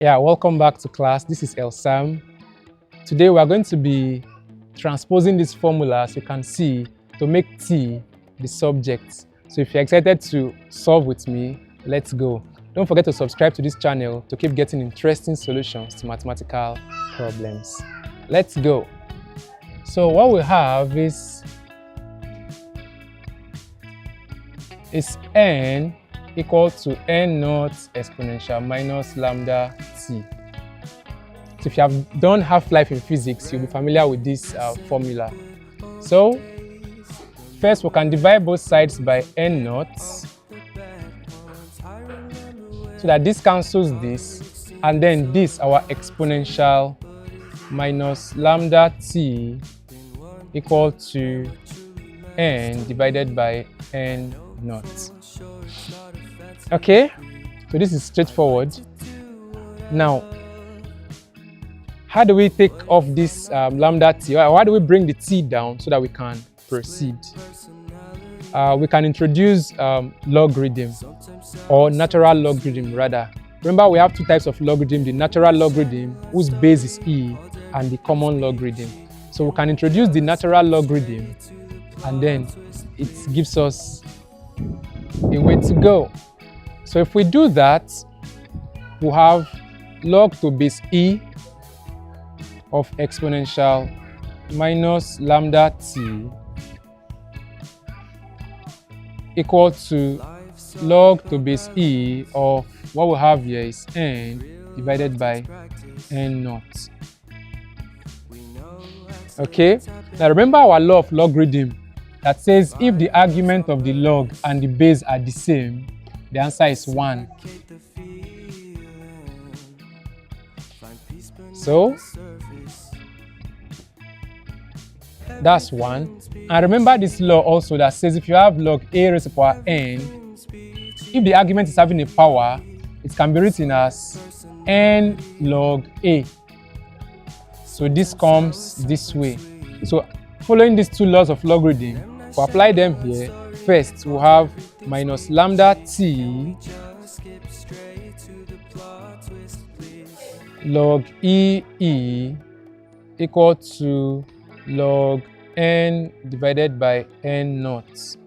Yeah, welcome back to class. This is Samm. Today we are going to be transposing this formula, as you can see, to make T the subject. So if you're excited to solve with me, let's go. Don't forget to subscribe to this channel to keep getting interesting solutions to mathematical problems. Let's go. So what we have is n equal to N₀ exponential minus lambda t. So if you have done half-life in physics, you'll be familiar with this formula. So first we can divide both sides by N₀, so that this cancels this, and then this, our exponential minus lambda t equal to n divided by N₀. Okay, so this is straightforward. Now, how do we take off this lambda t? Why do we bring the t down so that we can proceed? We can introduce logarithm, or natural logarithm rather. Remember, we have two types of logarithm: the natural logarithm, whose base is e, and the common logarithm. So we can introduce the natural logarithm, and then it gives us a way to go. So if we do that, we'll have log to base e of exponential minus lambda t equal to log to base e of what we have here is n divided by N₀. Okay, now remember our law of logarithm that says if the argument of the log and the base are the same, the answer is 1. So that's 1. And remember this law also that says if you have log a raised to the power n, if the argument is having a power, it can be written as n log a. So this comes this way. So following these two laws of logarithm, we apply them here. First, we'll have minus lambda t log e equal to log n divided by N₀.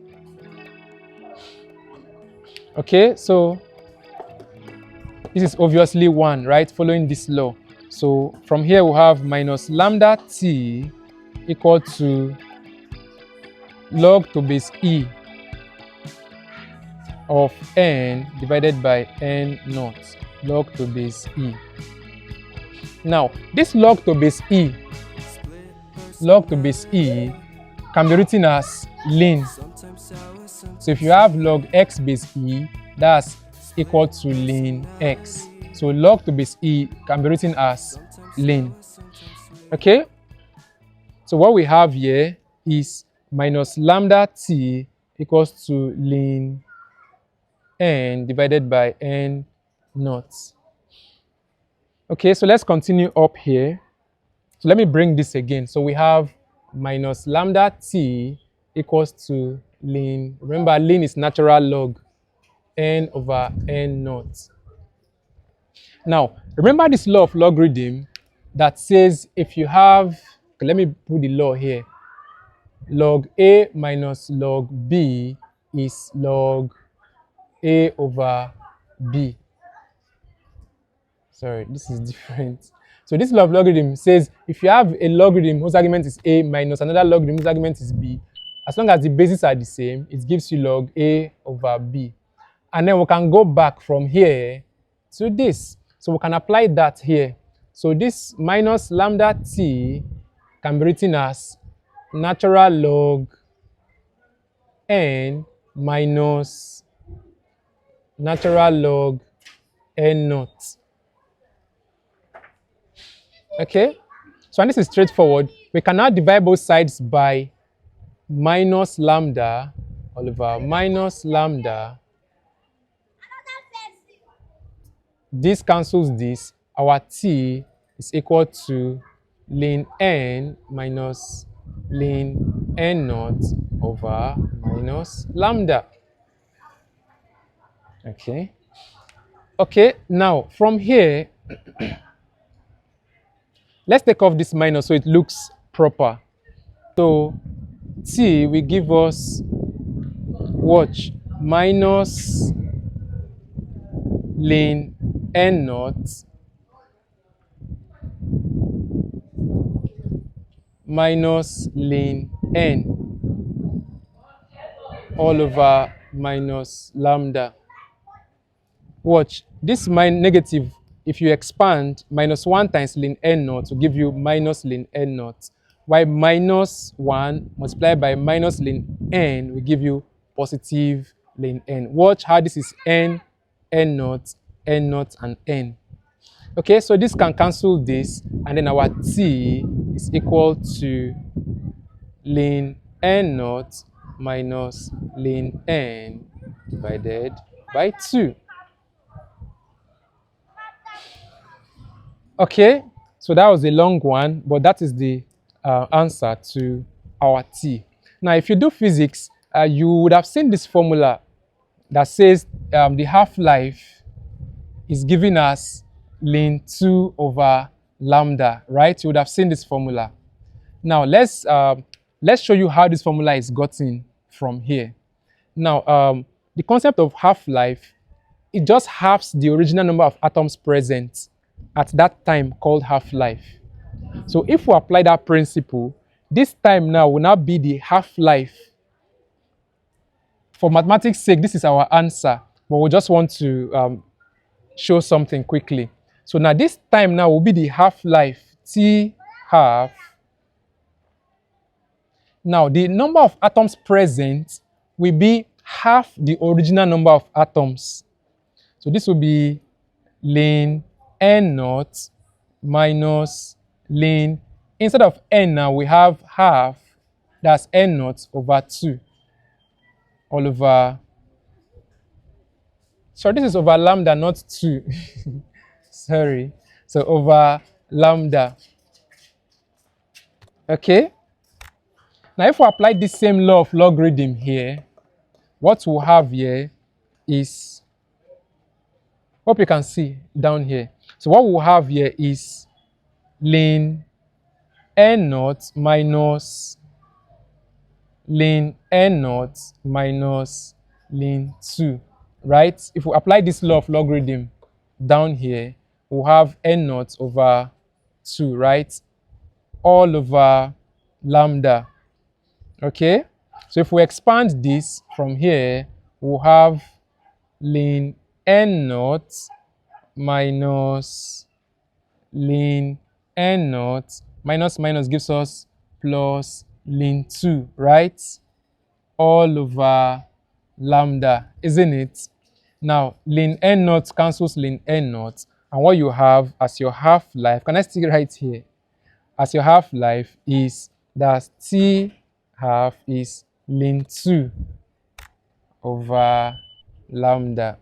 Okay, so this is obviously 1, right? Following this law. So from here we'll have minus lambda t equal to log to base e of n divided by N₀, log to base e. Now, this log to base e can be written as ln. So if you have log x base e, that's equal to ln x. So log to base e can be written as ln. Okay? So what we have here is minus lambda t equals to ln n divided by N₀. Okay, so let's continue up here. So let me bring this again. So we have minus lambda t equals to ln. Remember, ln is natural log n over N₀. Now, remember this law of logarithm that says if you have, okay, let me put the law here. Log a minus log b is log a over b. Sorry, this is different. So this law of logarithm says if you have a logarithm whose argument is a minus another logarithm whose argument is b, as long as the bases are the same, it gives you log a over b. And then we can go back from here to this. So we can apply that here. So this minus lambda t can be written as natural log n minus natural log N₀. Okay, so and this is straightforward. We can now divide both sides by minus lambda all over minus lambda. This cancels this. Our t is equal to ln n minus ln N₀ over minus lambda. Okay. Okay, now from here Let's take off this minus so it looks proper. So T will give us, watch, minus ln N₀ minus ln N all over minus lambda. Watch, this negative, if you expand, minus 1 times ln N₀ will give you minus ln N₀, while minus 1 multiplied by minus ln N will give you positive ln N. Watch how this is N, N₀, N₀, and N. Okay, so this can cancel this, and then our T is equal to ln N₀ minus ln N divided by 2. Okay, so that was a long one, but that is the answer to our T. Now, if you do physics, you would have seen this formula that says the half-life is giving us ln 2 over lambda, right? You would have seen this formula. Now, let's show you how this formula is gotten from here. Now, the concept of half-life, it just halves the original number of atoms present at that time called half-life. So if we apply that principle, this time now will not be the half-life. For mathematics' sake, this is our answer, but we just want to show something quickly. So now this time now will be the half-life, T half. Now the number of atoms present will be half the original number of atoms. So this will be ln N₀ minus ln, instead of N now we have half, that's N₀ over 2 all over, so this is over lambda, not 2. Sorry. So over lambda. Okay. Now if we apply this same law of logarithm here, what we'll have here is, hope you can see down here. So what we'll have here is ln N₀ minus ln N₀ minus ln 2, right? If we apply this law of logarithm down here, we'll have N₀ over 2, right? All over lambda. Okay? So if we expand this from here, we'll have ln N₀ minus ln N₀, minus minus gives us plus ln 2, right? All over lambda, isn't it? Now, ln N₀ cancels ln N₀, and what you have as your half-life, can I still write here? As your half-life is that T half is ln 2 over lambda.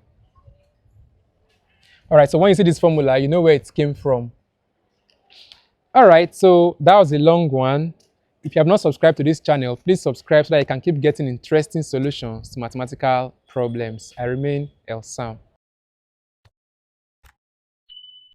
All right, so when you see this formula, you know where it came from. All right, so that was a long one. If you have not subscribed to this channel, please subscribe so that you can keep getting interesting solutions to mathematical problems. I remain Samm.